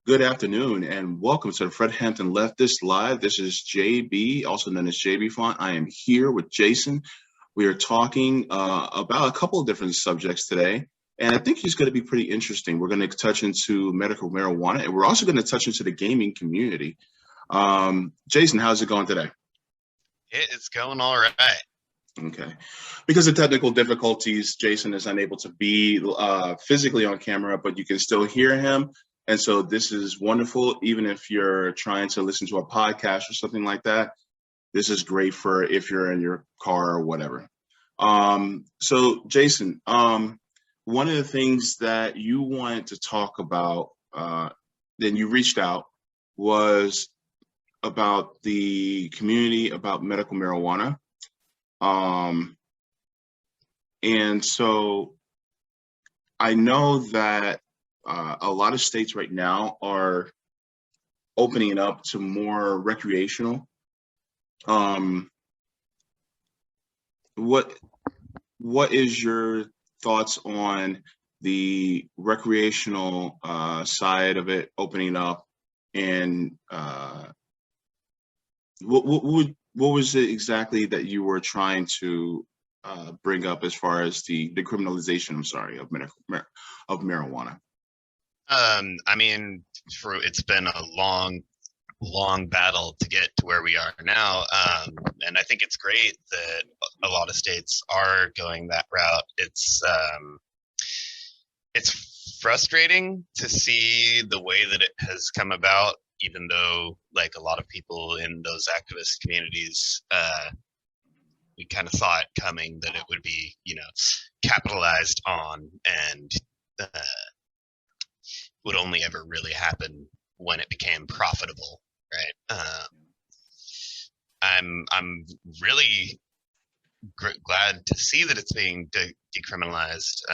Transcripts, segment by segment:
Good afternoon and welcome to the Hampton Leftists Live. This is JB, also known as JB Font. I am here with Jason. We are talking about a couple of different subjects today, and I think it's going to be pretty interesting. We're going to touch into medical marijuana, and we're also going to touch into the gaming community. Jason, how's it going today? It's going all right. Okay. Because of technical difficulties, Jason is unable to be physically on camera, but you can still hear him. And so this is wonderful. Even if you're trying to listen to a podcast or something like that, this is great for if you're in your car or whatever. So Jason, one of the things that you wanted to talk about, then you reached out, was about the community, about medical marijuana. And so I know that a lot of states right now are opening it up to more recreational. What is your thoughts on the recreational side of it opening up, and what was it exactly that you were trying to bring up as far as the decriminalization, of marijuana? I mean, it's been a long battle to get to where we are now, and I think it's great that a lot of states are going that route. It's frustrating to see the way that it has come about, even though, like, a lot of people in those activist communities, we kind of saw it coming, that it would be, capitalized on, and would only ever really happen when it became profitable, right? I'm really glad to see that it's being decriminalized.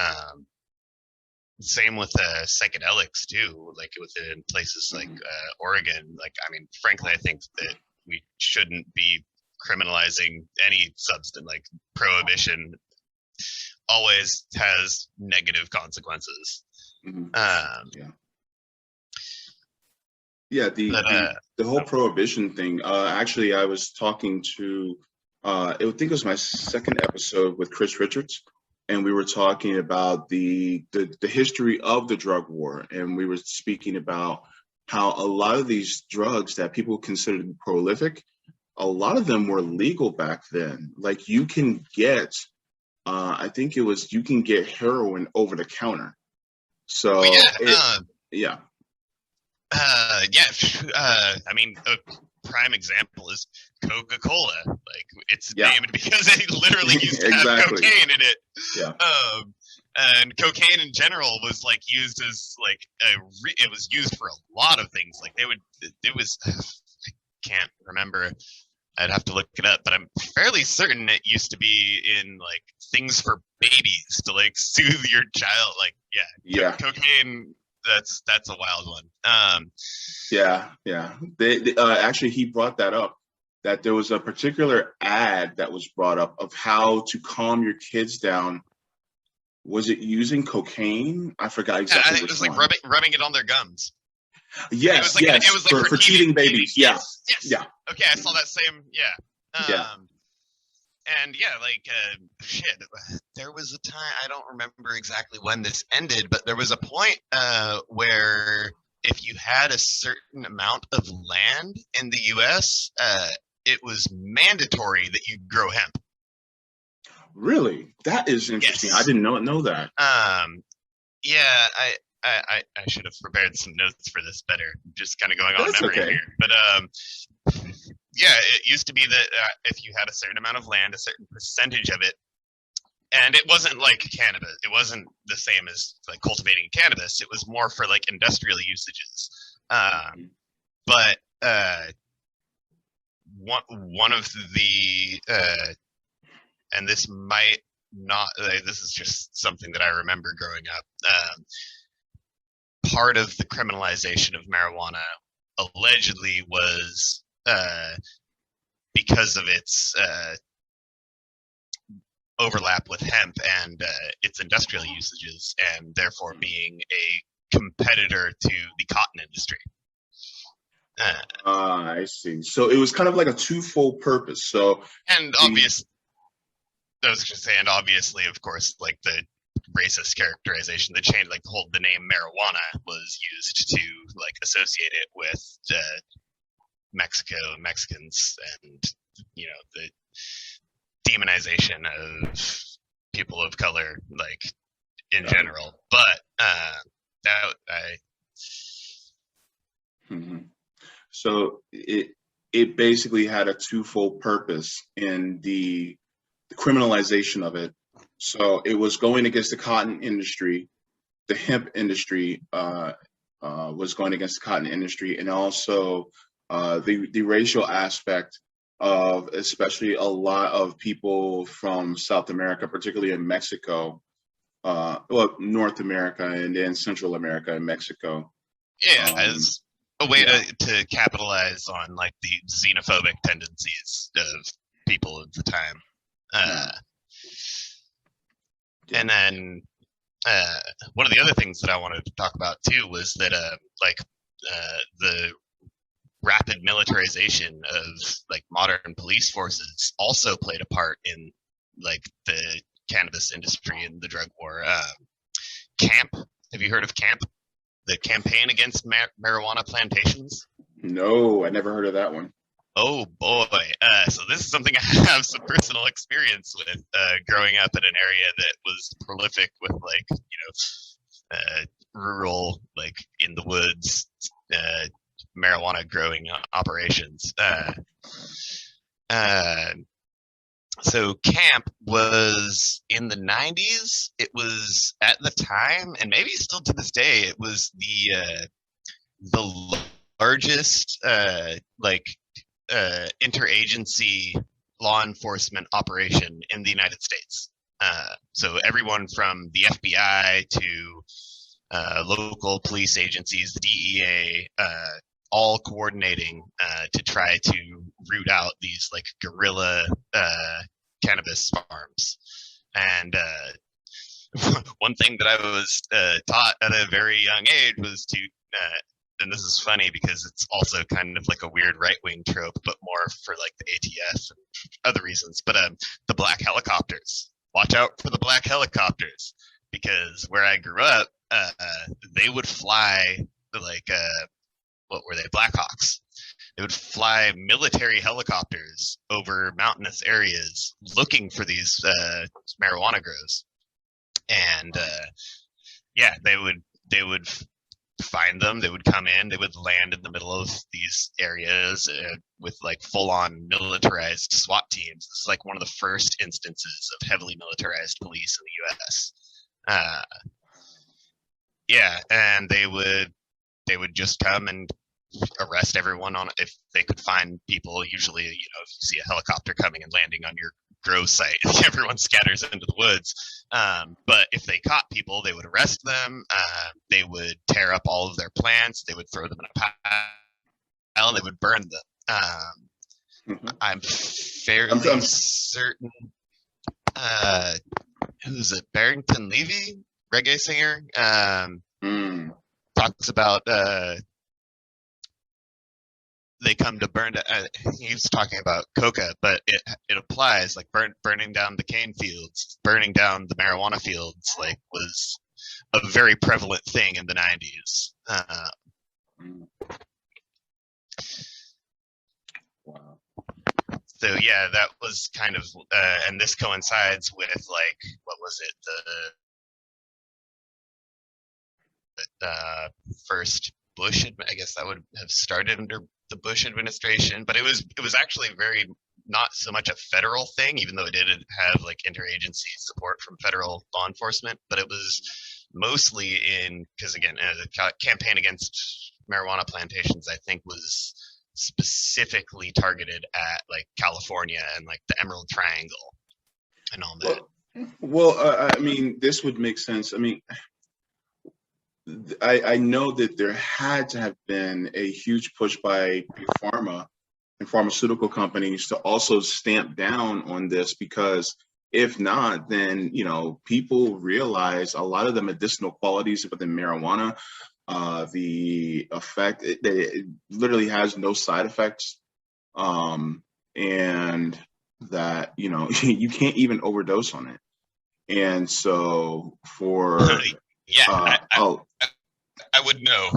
Same with psychedelics too, like within places like Oregon. Like, I mean, frankly, I think that we shouldn't be criminalizing any substance. Like, prohibition always has negative consequences. The whole prohibition thing. Actually, I was talking to, I think it was my second episode with Chris Richards, and we were talking about the history of the drug war, and we were speaking about how a lot of these drugs that people considered prolific, a lot of them were legal back then. Like, you can get, I think it was, you can get heroin over the counter. So yeah. I mean, a prime example is Coca-Cola. Like, it's named because they literally used to have cocaine in it. Yeah. And cocaine in general was like used as like it was used for a lot of things. Like, it was, I can't remember. I'd have to look it up, but I'm fairly certain it used to be in like things for babies to like soothe your child. Like, cocaine. That's a wild one. They actually, he brought that up, that there was a particular ad that was brought up of how to calm your kids down. Was it using cocaine? I forgot exactly. I think it was like rubbing it on their gums. Yes, it was like for teething babies. Yes. Okay, I saw that same. And there was a time, I don't remember exactly when this ended, but there was a point where if you had a certain amount of land in the US, it was mandatory that you grow hemp. Really? That is interesting. Yes. I did not know that. I should have prepared some notes for this better. I'm just kind of going on memory here. But it used to be that if you had a certain amount of land, a certain percentage of it, and it wasn't like cannabis. It wasn't the same as like cultivating cannabis. It was more for like industrial usages. But one of the and this might not. This is just something that I remember growing up. Part of the criminalization of marijuana allegedly was because of its overlap with hemp and its industrial usages, and therefore being a competitor to the cotton industry. I see. So it was kind of like a twofold purpose. So, and obviously, I was just saying, obviously, of course, like the racist characterization, the name marijuana was used to like associate it with Mexico, Mexicans, and the demonization of people of color, like in general. But So it basically had a twofold purpose in the criminalization of it. So it was going against the cotton industry, the hemp industry was going against the cotton industry, and also the racial aspect of especially a lot of people from South America, particularly in Mexico, North America, and then Central America and Mexico. Yeah, as a way to capitalize on like the xenophobic tendencies of people of the time. And then one of the other things that I wanted to talk about too was that the rapid militarization of like modern police forces also played a part in like the cannabis industry and the drug war. CAMP, have you heard of CAMP? The Campaign Against Marijuana Plantations? No, I never heard of that one. Oh boy. So this is something I have some personal experience with, growing up in an area that was prolific with like, rural, like in the woods, marijuana growing operations. So camp was in the 90s. It was at the time, and maybe still to this day, it was the largest interagency law enforcement operation in the United States. So everyone from the FBI to local police agencies, the DEA, all coordinating to try to root out these like guerrilla cannabis farms. And one thing that I was taught at a very young age was to, and this is funny because it's also kind of like a weird right-wing trope, but more for like the ATF and other reasons, but the black helicopters. Watch out for the black helicopters, because where I grew up, they would fly like what were they, Blackhawks. They would fly military helicopters over mountainous areas looking for these marijuana grows. And they would find them, they would come in, they would land in the middle of these areas with like full-on militarized SWAT teams. It's like one of the first instances of heavily militarized police in the US. And they would just come and arrest everyone on if they could find people. Usually, if you see a helicopter coming and landing on your grow site, everyone scatters into the woods. But if they caught people, they would arrest them. They would tear up all of their plants. They would throw them in a pile, and they would burn them. I'm fairly certain. Who's it? Barrington Levy, reggae singer, talks about they come to burn. He was talking about coca, but it applies like burning down the cane fields, burning down the marijuana fields. Like was a very prevalent thing in the 90s. Wow. So yeah, that was kind of, and this coincides with like what was it, the first Bush? I guess that would have started under the Bush administration, but it was actually very not so much a federal thing, even though it did have like interagency support from federal law enforcement, but it was mostly because again, the campaign against marijuana plantations, I think, was specifically targeted at like California and like the Emerald Triangle and all that. Well, I mean, this would make sense. I mean, I know that there had to have been a huge push by big pharma and pharmaceutical companies to also stamp down on this, because if not, then people realize a lot of the medicinal qualities within marijuana the effect, it literally has no side effects, and that, you know, you can't even overdose on it. And so for Yeah, oh, I would know.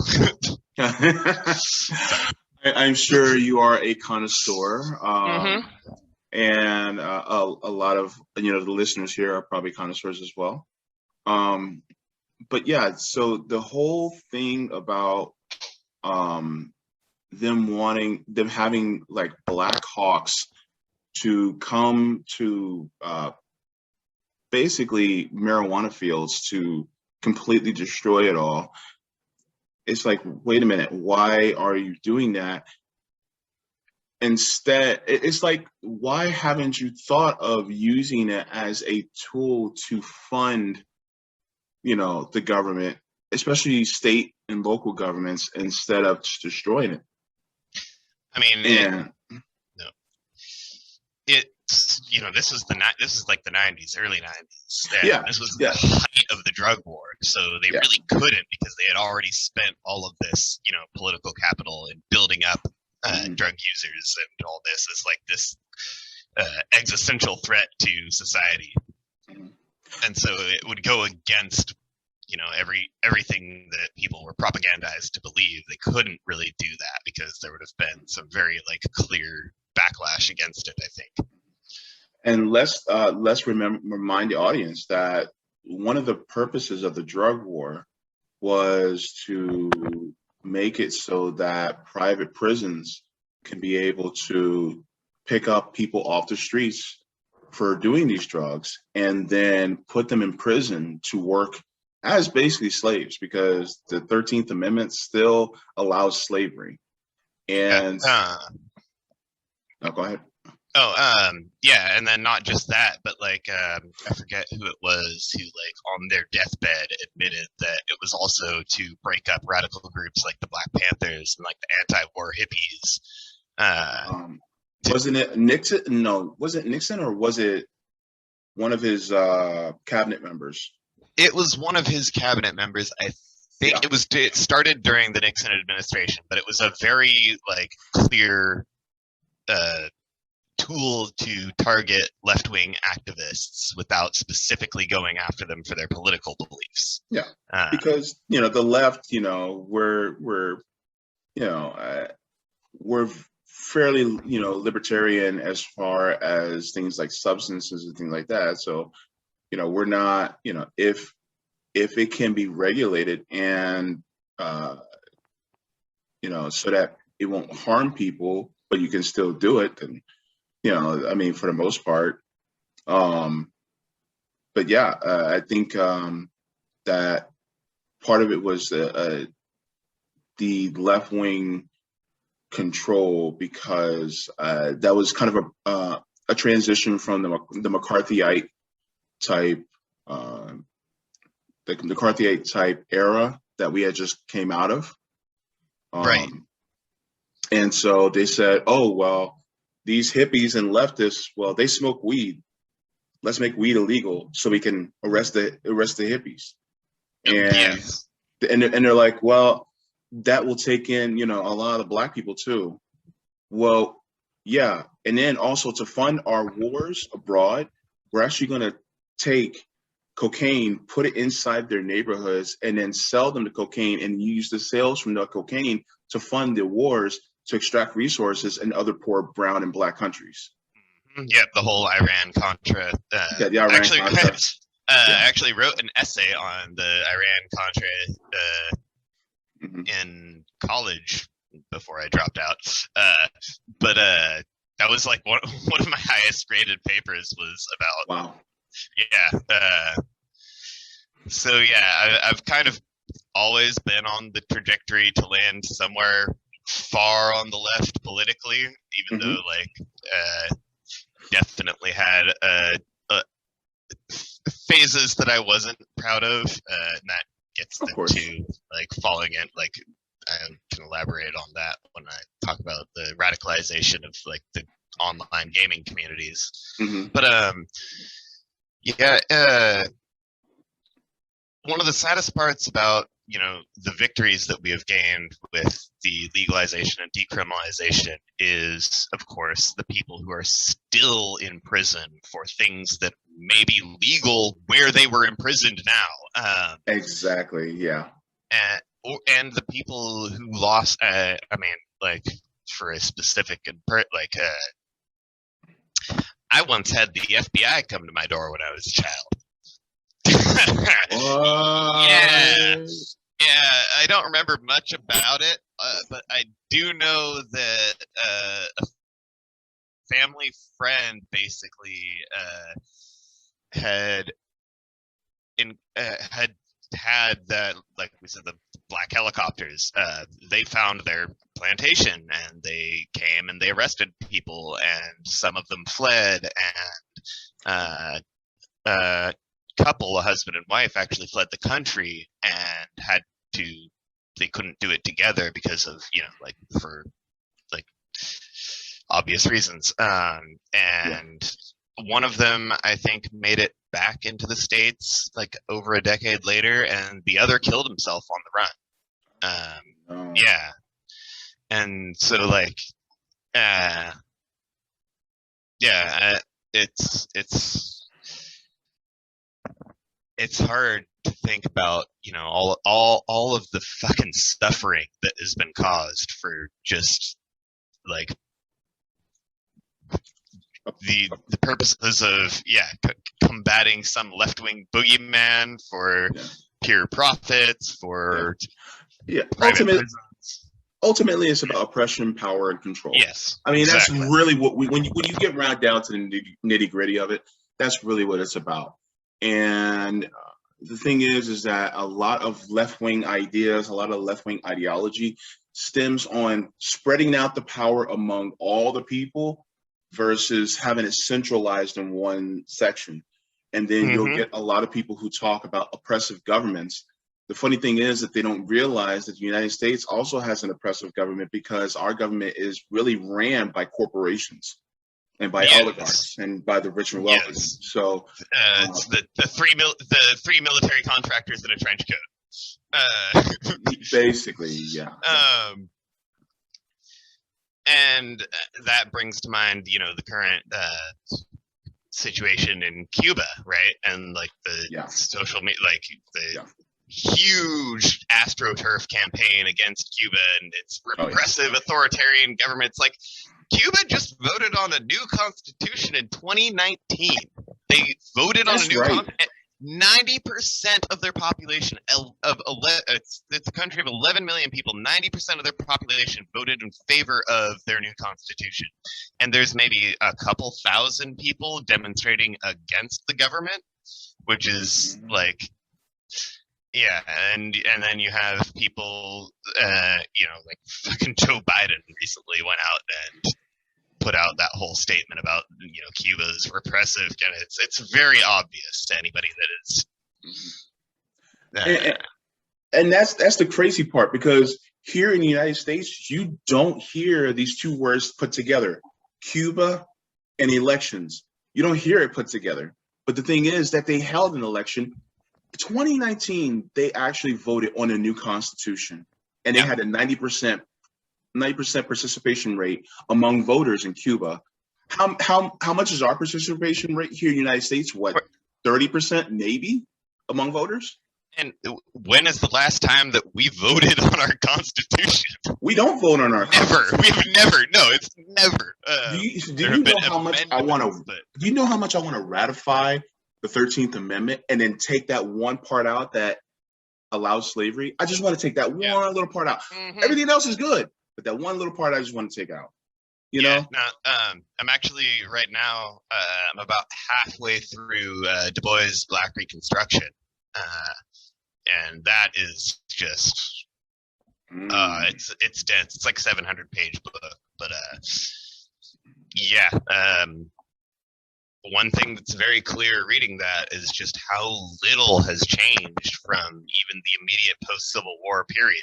I'm sure you are a connoisseur, Mhm. and a lot of, you know, the listeners here are probably connoisseurs as well. But yeah, so the whole thing about them having like Black Hawks to come to basically marijuana fields to completely destroy it all. It's like, wait a minute, why are you doing that? Instead, it's like, why haven't you thought of using it as a tool to fund, you know, the government, especially state and local governments, instead of just destroying it? I mean, And no, it's, you know, this is like the 90s, early 90s. yeah, This was the yeah, height of the drug war, so they yeah. really couldn't, because they had already spent all of this, you know, political capital in building up drug users, and all this is like this existential threat to society. And so it would go against, you know, everything that people were propagandized to believe. They couldn't really do that because there would have been some very like clear backlash against it, I think. And let's remind the audience that one of the purposes of the drug war was to make it so that private prisons can be able to pick up people off the streets for doing these drugs and then put them in prison to work as basically slaves, because the 13th Amendment still allows slavery. And no, go ahead. Yeah, and then not just that, but like I forget who it was who, like, on their deathbed admitted that it was also to break up radical groups like the Black Panthers and like the anti-war hippies. Wasn't it Nixon? No, was it Nixon, or was it one of his cabinet members? It was one of his cabinet members, I think. Yeah. It started during the Nixon administration, but it was a very like clear tool to target left-wing activists without specifically going after them for their political beliefs. Yeah, because, you know, the left, you know, we're fairly, you know, libertarian as far as things like substances and things like that. So, you know, we're not, you know, if it can be regulated and you know, so that it won't harm people, but you can still do it, then, you know, I mean, for the most part. But yeah, I think that part of it was the left-wing control, because that was kind of a transition from the McCarthyite type the McCarthyite type era that we had just came out of. Right. And so they said, oh, well, these hippies and leftists, well, they smoke weed. Let's make weed illegal so we can arrest the hippies. And Yes. and they're like, well, that will take in, you know, a lot of Black people too. Well, yeah. And then also, to fund our wars abroad, we're actually going to take cocaine, put it inside their neighborhoods, and then sell them the cocaine and use the sales from the cocaine to fund the wars, to extract resources in other poor brown and Black countries. Yeah, the whole Iran-Contra. Yeah, the Iran-Contra. I actually wrote an essay on the Iran-Contra in college before I dropped out. But that was like one of my highest graded papers was about. Wow. Yeah. So yeah, I've kind of always been on the trajectory to land somewhere far on the left politically, even though like definitely had phases that I wasn't proud of, and that gets to like falling in. Like, I can elaborate on that when I talk about the radicalization of like the online gaming communities. But yeah, one of the saddest parts about the victories that we have gained with the legalization and decriminalization is, of course, the people who are still in prison for things that may be legal where they were imprisoned now. Exactly. Yeah. And the people who lost, for a specific, I once had the FBI come to my door when I was a child. Yeah, I don't remember much about it, but I do know that a family friend basically had that, like we said, the black helicopters. They found their plantation and they came and they arrested people, and some of them fled, and couple, a husband and wife, actually fled the country and they couldn't do it together because of, for obvious reasons. And one of them, I think, made it back into the States over a decade later, and the other killed himself on the run. Yeah. And so it's hard to think about, all of the fucking suffering that has been caused for just the purposes of combating some left-wing boogeyman for pure profits, for private prisons. Ultimately, it's about oppression, power, and control. Yes, I mean, exactly. That's really what when you get right down to the nitty gritty of it, that's really what it's about. And the thing is that a lot of left-wing ideas, a lot of left-wing ideology stems on spreading out the power among all the people versus having it centralized in one section. And then you'll get a lot of people who talk about oppressive governments. The funny thing is that they don't realize that the United States also has an oppressive government, because our government is really ran by corporations and by oligarchs and by the rich and wealthy. So it's the three military contractors in a trench coat. Basically, yeah. And that brings to mind, the current situation in Cuba, right? And the social media, huge AstroTurf campaign against Cuba and its repressive authoritarian governments. Cuba just voted on a new constitution in 2019. They voted on a new 90% of their population it's a country of 11 million people. 90% of their population voted in favor of their new constitution, and there's maybe a couple thousand people demonstrating against the government, which is and then you have people, fucking Joe Biden recently went out and put out that whole statement about, Cuba's repressive, and it's very obvious to anybody that is. And that's the crazy part, because here in the United States, you don't hear these two words put together, Cuba and elections. You don't hear it put together. But the thing is that they held an election. 2019, they actually voted on a new constitution, and they had a 90% participation rate among voters in Cuba. How much is our participation rate here in the United States? What, 30% maybe among voters? And when is the last time that we voted on our constitution? We don't vote on our constitution. We have never. No, it's never. Do you know how much I want to? Do you know how much I want to ratify the 13th Amendment and then take that one part out that allows slavery? I just want to take that one little part out. Everything else is good, but that one little part I just want to take out. You know? I'm actually right now. I'm about halfway through Du Bois' Black Reconstruction, and that is just it's dense. It's like a 700-page book, but one thing that's very clear reading that is just how little has changed from even the immediate post-Civil War period.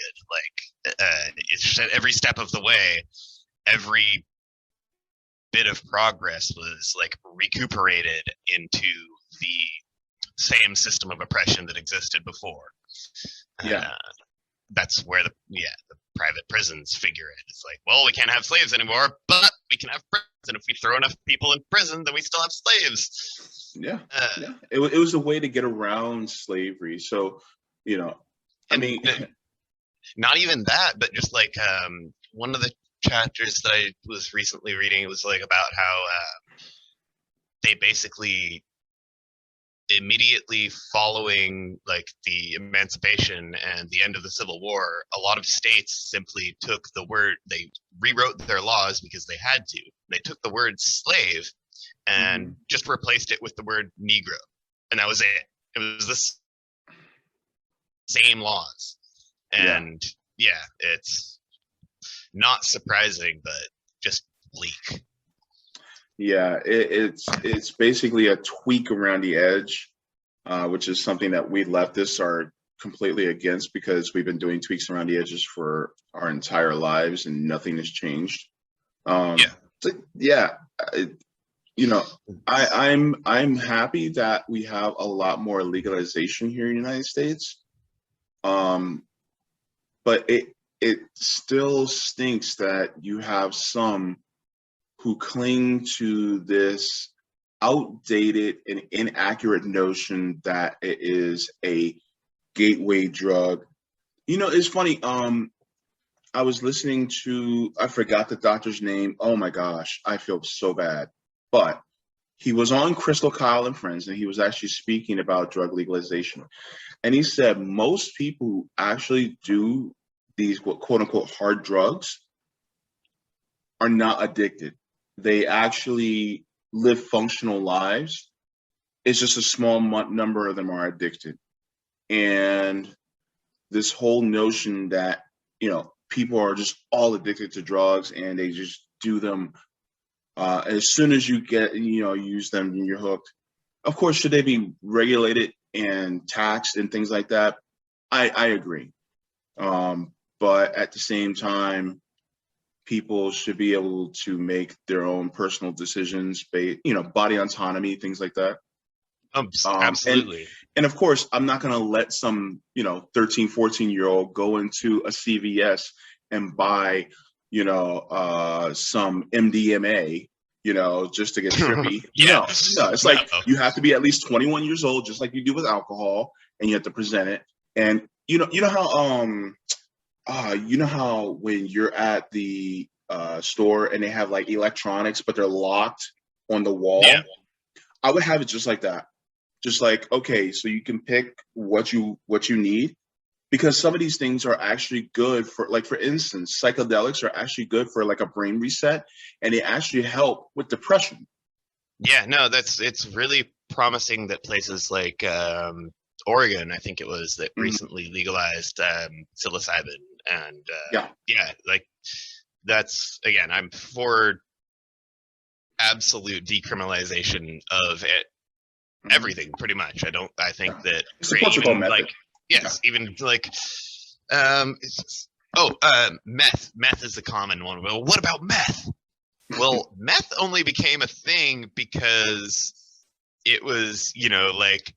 It's just at every step of the way, every bit of progress was recuperated into the same system of oppression that existed before. Yeah. That's where the private prisons figure in. It's like, well, we can't have slaves anymore, but we can have prisons. And if we throw enough people in prison, then we still have slaves. Yeah. Yeah. It was a way to get around slavery. So, you know, I mean, not even that, but just like one of the chapters that I was recently reading, it was like about how they basically immediately following like the emancipation and the end of the Civil War, a lot of states simply took the word, they rewrote their laws because they had to. They took the word slave and just replaced it with the word Negro. And that was it. It was the same laws. And it's not surprising, but just bleak. Yeah, it's basically a tweak around the edge, which is something that we leftists are completely against because we've been doing tweaks around the edges for our entire lives and nothing has changed. You know, I'm happy that we have a lot more legalization here in the United States. But it still stinks that you have some who cling to this outdated and inaccurate notion that it is a gateway drug. You know, it's funny. I was listening to, I forgot the doctor's name. Oh my gosh, I feel so bad. But he was on Crystal Kyle and Friends, and he was actually speaking about drug legalization. And he said most people who actually do these quote unquote hard drugs are not addicted. They actually live functional lives. It's just a small number of them are addicted. And this whole notion that, you know, people are just all addicted to drugs and they just do them as soon as you get, you know, use them and you're hooked. Of course, should they be regulated and taxed and things like that? I agree. But at the same time, people should be able to make their own personal decisions, you know, body autonomy, things like that. Absolutely. And of course, I'm not going to let some, you know, 13, 14-year-old go into a CVS and buy, you know, some MDMA, you know, just to get trippy. No, it's like you have to be at least 21 years old, just like you do with alcohol, and you have to present it. And you know how when you're at the store and they have like electronics, but they're locked on the wall. Yeah. I would have it just like that. Just like, okay, so you can pick what you need, because some of these things are actually good for, like, for instance, psychedelics are actually good for like a brain reset, and they actually help with depression. Yeah, no, it's really promising that places like Oregon, I think it was, that recently legalized psilocybin, and like that's, again, I'm for absolute decriminalization of it. Everything, pretty much. I think that even like even like meth is a common one. Well, what about meth? Well, meth only became a thing because it was, you know, like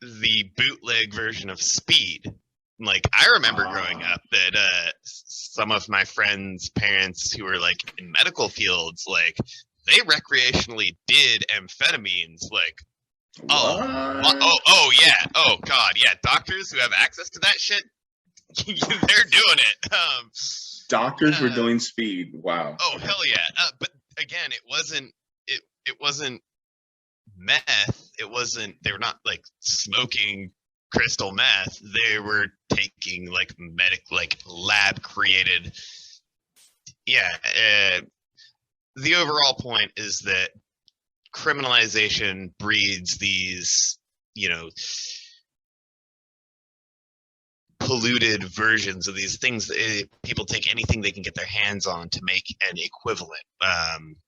the bootleg version of speed. Like, I remember growing up that some of my friends' parents who were like in medical fields, like, they recreationally did amphetamines, like, oh yeah, oh god, yeah, doctors who have access to that shit, they're doing it. Doctors were doing speed. Wow. Oh hell yeah. But again, it wasn't meth. It wasn't, they were not like smoking crystal meth. They were taking like lab created. The overall point is that criminalization breeds these, you know, polluted versions of these things. People take anything they can get their hands on to make an equivalent.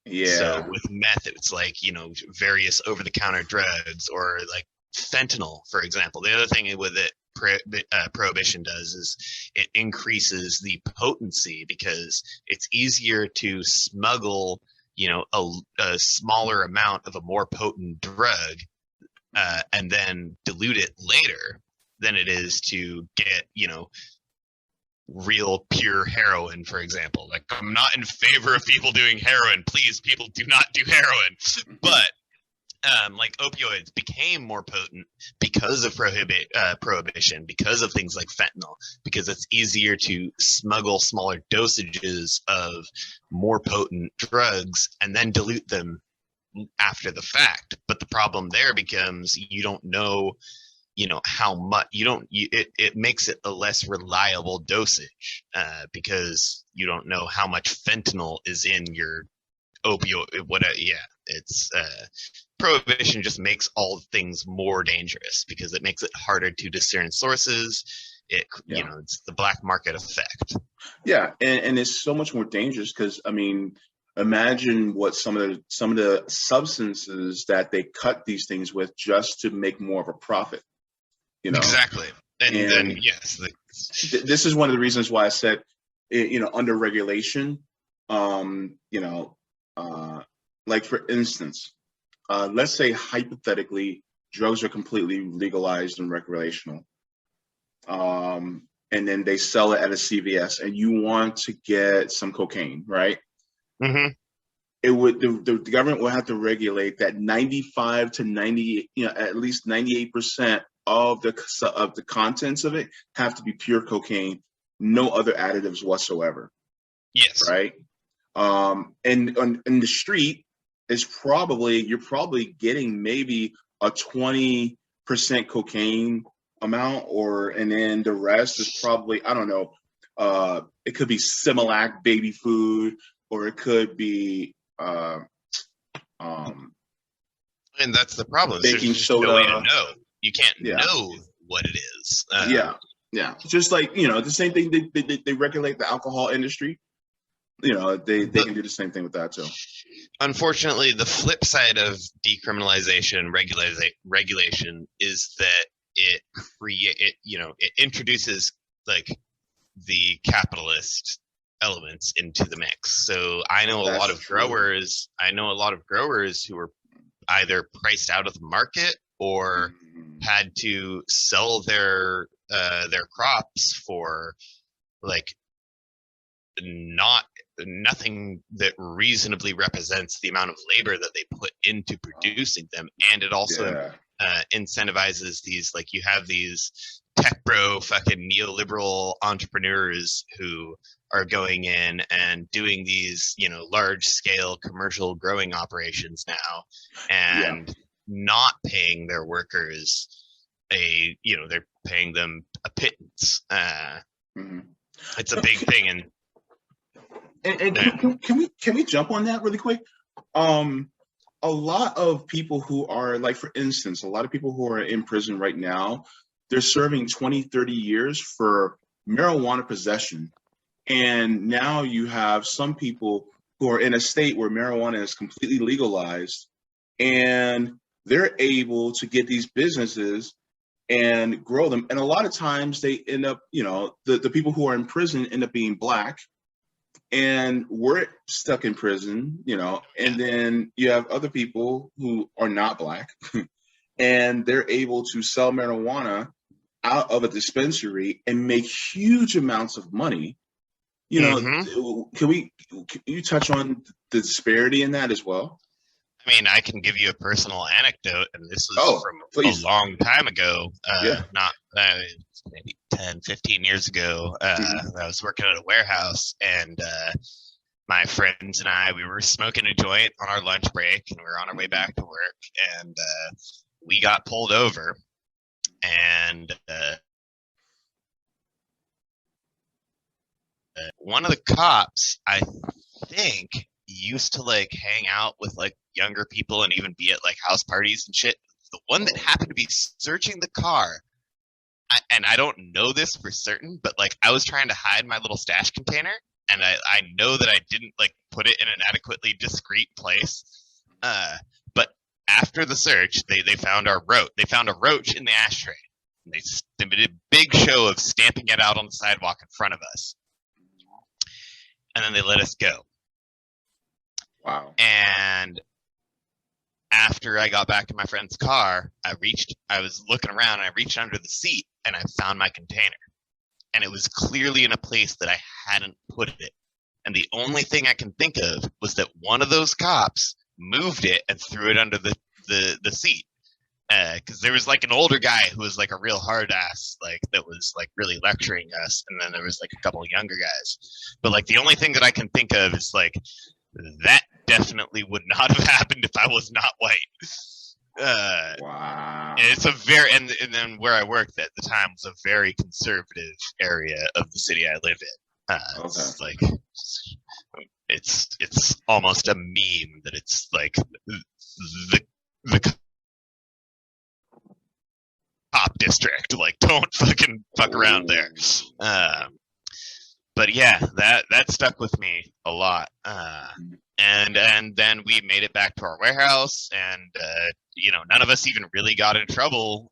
So with meth, it's like, you know, various over-the-counter drugs, or like fentanyl, for example. The other thing with it, prohibition does, is it increases the potency, because it's easier to smuggle, you know, a smaller amount of a more potent drug and then dilute it later. than it is to get, real pure heroin, for example. Like, I'm not in favor of people doing heroin. Please, people, do not do heroin. But like, opioids became more potent because of prohibition, because of things like fentanyl, because it's easier to smuggle smaller dosages of more potent drugs and then dilute them after the fact. But the problem there becomes you don't know, how much. It makes it a less reliable dosage because you don't know how much fentanyl is in your opioid. It's prohibition just makes all things more dangerous because it makes it harder to discern sources. It's the black market effect. Yeah, and it's so much more dangerous because, I mean, imagine what some of the substances that they cut these things with just to make more of a profit. Exactly. And then yes, this is one of the reasons why I said, under regulation, like, for instance, let's say hypothetically drugs are completely legalized and recreational, and then they sell it at a CVS, and you want to get some cocaine, right? Mm-hmm. It would the government will have to regulate that 95 to 90, at least 98% of the contents of it have to be pure cocaine, no other additives whatsoever. Yes. Right. And in the street is you're probably getting maybe a 20% cocaine amount, and then the rest is probably, I don't know, it could be Similac baby food, or it could be and that's the problem. Baking There's soda. No way to know. You can't know what it is. Yeah. Just like, the same thing, they regulate the alcohol industry. They can do the same thing with that too. Unfortunately, the flip side of decriminalization and regulation is that it introduces like the capitalist elements into the mix. So I know a lot of growers who are either priced out of the market or had to sell their crops for like nothing that reasonably represents the amount of labor that they put into producing them. And it also incentivizes these, like, you have these tech bro fucking neoliberal entrepreneurs who are going in and doing these, large scale commercial growing operations now, and not paying their workers they're paying them a pittance. It's a big thing. And can we jump on that really quick? A lot of people who are, like, for instance, a lot of people who are in prison right now, they're serving 20, 30 years for marijuana possession. And now you have some people who are in a state where marijuana is completely legalized, and they're able to get these businesses and grow them. And a lot of times they end up, the people who are in prison end up being Black, and we're stuck in prison, and then you have other people who are not Black and they're able to sell marijuana out of a dispensary and make huge amounts of money. Can you touch on the disparity in that as well? I mean, I can give you a personal anecdote, and this was from a long time ago, not maybe 10, 15 years ago. I was working at a warehouse, and my friends and I, we were smoking a joint on our lunch break, and we were on our way back to work, and we got pulled over, and one of the cops, I think, used to like hang out with like younger people and even be at like house parties and shit. The one that happened to be searching the car, and I don't know this for certain, but like I was trying to hide my little stash container, and I know that I didn't like put it in an adequately discreet place. But after the search, they found our roach. They found a roach in the ashtray. And they did a big show of stamping it out on the sidewalk in front of us. And then they let us go. Wow. And after I got back to my friend's car, I was looking around and I reached under the seat and I found my container, and it was clearly in a place that I hadn't put it. And the only thing I can think of was that one of those cops moved it and threw it under the seat. Because there was like an older guy who was like a real hard ass, like that was like really lecturing us, and then there was like a couple of younger guys. But like the only thing that I can think of is like that definitely would not have happened if I was not white. Wow. And it's a very and then where I worked at the time was a very conservative area of the city I live in. It's like it's almost a meme that it's like the cop district, like don't fucking fuck around there. But yeah, that stuck with me a lot. And then we made it back to our warehouse, and you know, none of us even really got in trouble,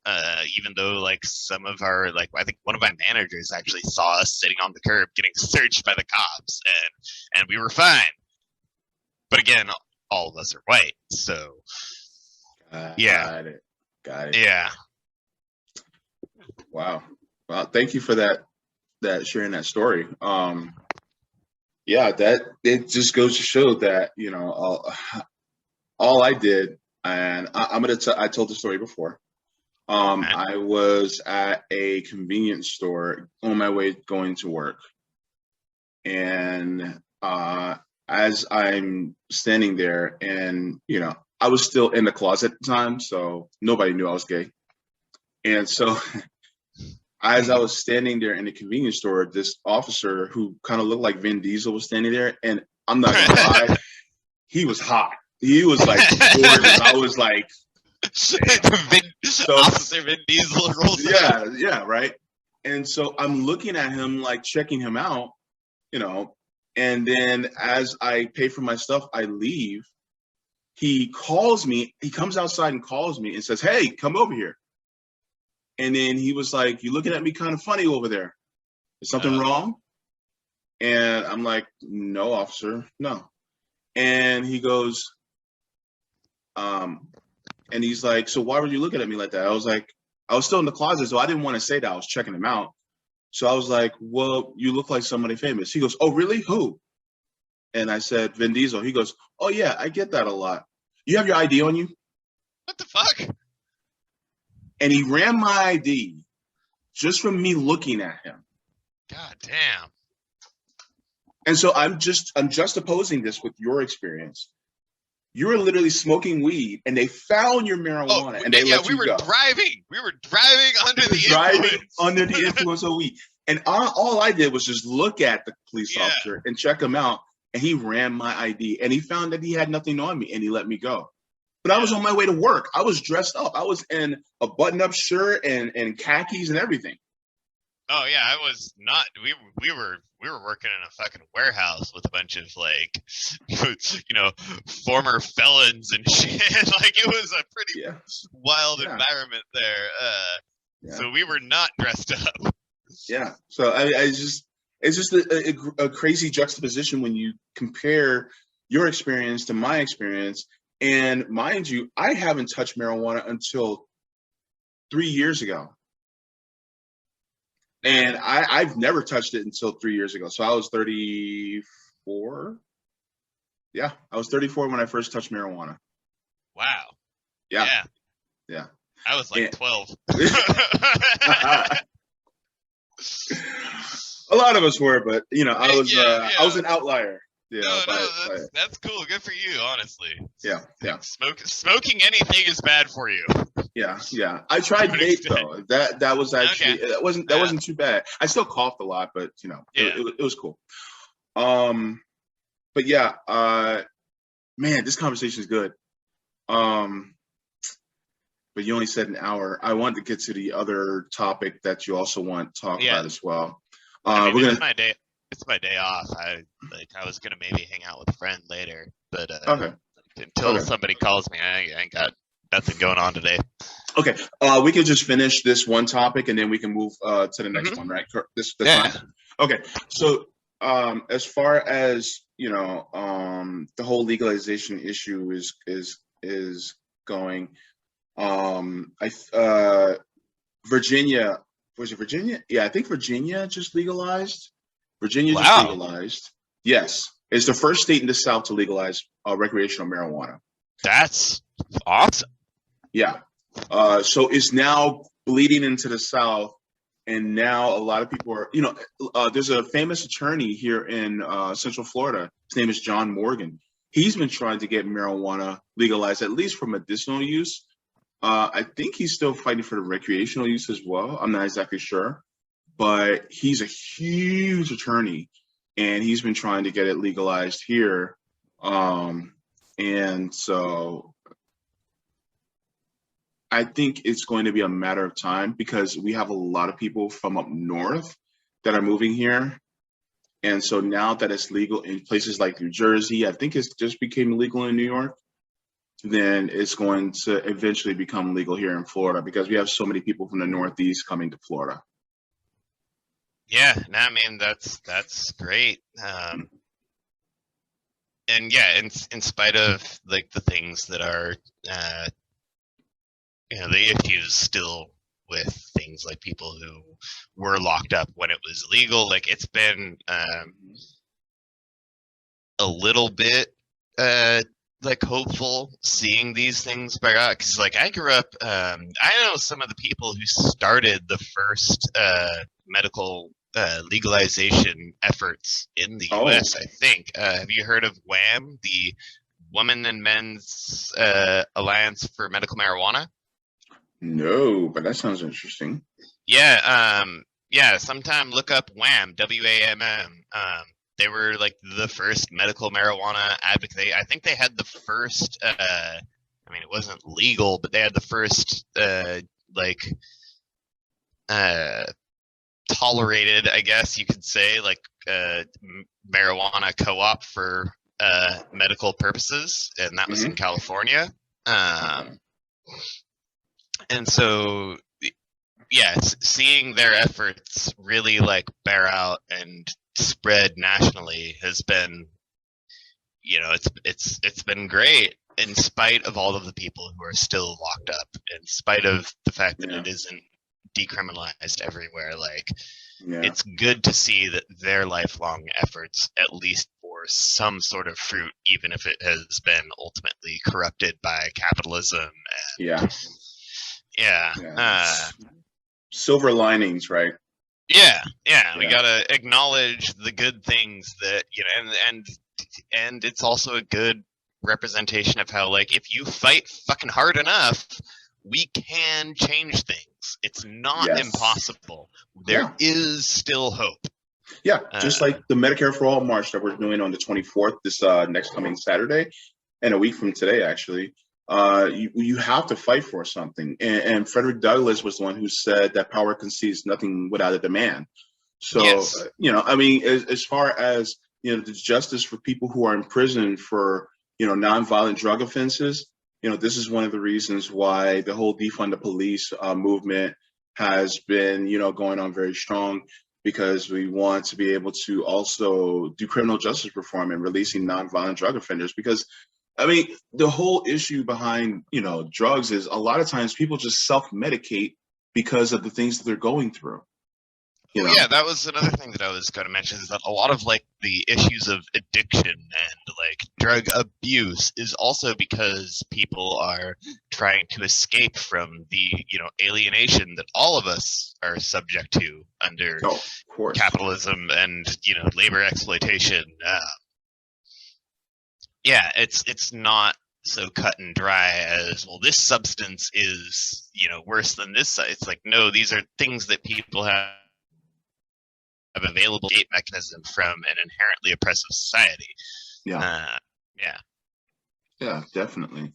even though like some of our, like I think one of my managers actually saw us sitting on the curb getting searched by the cops, and we were fine. But again, all of us are white, so yeah. Got it. Yeah. Wow. Well, thank you for that sharing that story. Yeah, that it just goes to show that, you know, all I did, and I told the story before. I was at a convenience store on my way going to work, and as I'm standing there, and you know, I was still in the closet at the time, so nobody knew I was gay, and so. As I was standing there in the convenience store, this officer who kind of looked like Vin Diesel was standing there, and I'm not gonna lie, he was hot. He was like gorgeous. I was like, Officer Vin Diesel rolls. Yeah, right. And so I'm looking at him, like checking him out, you know. And then as I pay for my stuff, I leave. He calls me. He comes outside and calls me and says, "Hey, come over here." And then he was like, "You're looking at me kind of funny over there. Is something wrong?" And I'm like, "No, officer, no." And he goes, and he's like, "So why were you looking at me like that?" I was like, I was still in the closet, so I didn't want to say that I was checking him out. So I was like, "Well, you look like somebody famous." He goes, "Oh, really? Who?" And I said, "Vin Diesel." He goes, "Oh yeah, I get that a lot. You have your ID on you?" What the fuck? And he ran my ID just from me looking at him. God damn. And so I'm juxtaposing this with your experience. You were literally smoking weed, and they found your marijuana, and they let you go. We were driving under the influence of weed. And all I did was just look at the police officer and check him out, and he ran my ID, and he found that he had nothing on me, and he let me go. But I was on my way to work. I was dressed up. I was in a button-up shirt and khakis and everything. Oh yeah, I was not. We were working in a fucking warehouse with a bunch of like, you know, former felons and shit. Like it was a pretty wild environment there. So we were not dressed up. Yeah. So it's just a crazy juxtaposition when you compare your experience to my experience. And mind you, I haven't touched marijuana until 3 years ago. And I've never touched it until 3 years ago. So I was 34. Yeah, I was 34 when I first touched marijuana. Wow. Yeah. I was like 12. A lot of us were, but you know, I was an outlier. Yeah, that's cool. Good for you, honestly. Yeah. Smoking anything is bad for you. Yeah. I tried vape though. That was actually that wasn't too bad. I still coughed a lot, but you know, it was cool. But yeah, man, this conversation is good. But you only said an hour. I wanted to get to the other topic that you also want to talk about as well. It's my day off. I was gonna maybe hang out with a friend later, but until somebody calls me, I ain't got nothing going on today. Okay, we can just finish this one topic and then we can move to the next one, right? Fine. Okay, so as far as you know, the whole legalization issue is going. Virginia Was it Virginia? Yeah, I think Virginia just legalized. Virginia just Wow, legalized. Yes, it's the first state in the South to legalize recreational marijuana. that's awesome. Yeah. So it's now bleeding into the South, and now a lot of people are, there's a famous attorney here in Central Florida. His name is John Morgan. He's been trying to get marijuana legalized, at least for medicinal use. I think he's still fighting for the recreational use as well. I'm not exactly sure, but he's a huge attorney, and he's been trying to get it legalized here. And so I think it's going to be a matter of time because we have a lot of people from up north that are moving here. And so now that it's legal in places like New Jersey, I think it's just became legal in New York, then it's going to eventually become legal here in Florida because we have so many people from the Northeast coming to Florida. Yeah, no, I mean that's great. And yeah, in spite of like the things that are, the issues still with things like people who were locked up when it was illegal, like it's been a little bit like hopeful seeing these things back out because like I grew up, I know some of the people who started the first medical legalization efforts in the US. I think have you heard of WHAM, the Women and Men's Alliance for Medical Marijuana? No, but that sounds interesting. Yeah, sometime look up WHAM, WAMM. They were like the first medical marijuana advocate. I think they had the first, I mean, it wasn't legal, but they had the first, tolerated, I guess you could say, like, marijuana co-op for medical purposes, and that was in California. And so, yes, seeing their efforts really like bear out and spread nationally has been, it's been great in spite of all of the people who are still locked up, in spite of the fact that it isn't decriminalized everywhere. Like, it's good to see that their lifelong efforts at least bore some sort of fruit, even if it has been ultimately corrupted by capitalism. And, silver linings, right? Yeah, we gotta acknowledge the good things that and it's also a good representation of how, like, if you fight fucking hard enough, we can change things. It's not impossible. There is still hope. Yeah, just like the Medicare for All march that we're doing on the 24th, this next coming Saturday, and a week from today, actually. You have to fight for something. And Frederick Douglass was the one who said that power concedes nothing without a demand. So, I mean, as far as, the justice for people who are in prison for, nonviolent drug offenses, this is one of the reasons why the whole defund the police movement has been, going on very strong, because we want to be able to also do criminal justice reform and releasing nonviolent drug offenders. Because I mean, the whole issue behind, drugs is a lot of times people just self-medicate because of the things that they're going through. Yeah, that was another thing that I was going to mention, is that a lot of like the issues of addiction and like drug abuse is also because people are trying to escape from the, alienation that all of us are subject to under capitalism and, labor exploitation. Yeah, it's not so cut and dry as, well, this substance is, worse than this. It's like, no, these are things that people have available escape mechanism from an inherently oppressive society. Yeah, definitely.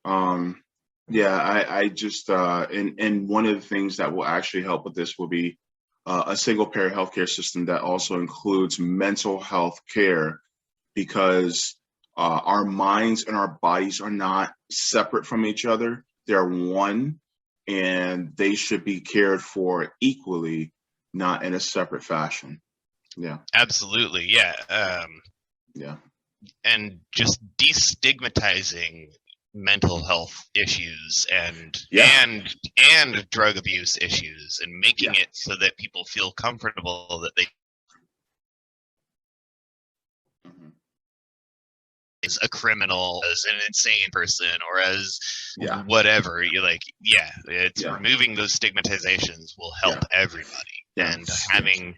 I just and one of the things that will actually help with this will be a single payer healthcare system that also includes mental health care, because our minds and our bodies are not separate from each other. They're one, and they should be cared for equally, not in a separate fashion. Yeah. Absolutely. Yeah. And just destigmatizing mental health issues and Yeah. and drug abuse issues, and making it so that people feel comfortable that they is a criminal, as an insane person, or as whatever. You like, it's removing those stigmatizations will help everybody, and having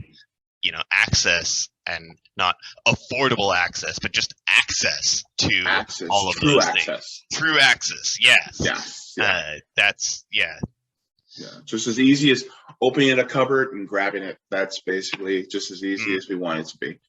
access, and not affordable access, but just access to all of those things. True access, yes. That's just as easy as opening a cupboard and grabbing it. That's basically just as easy as we want it to be.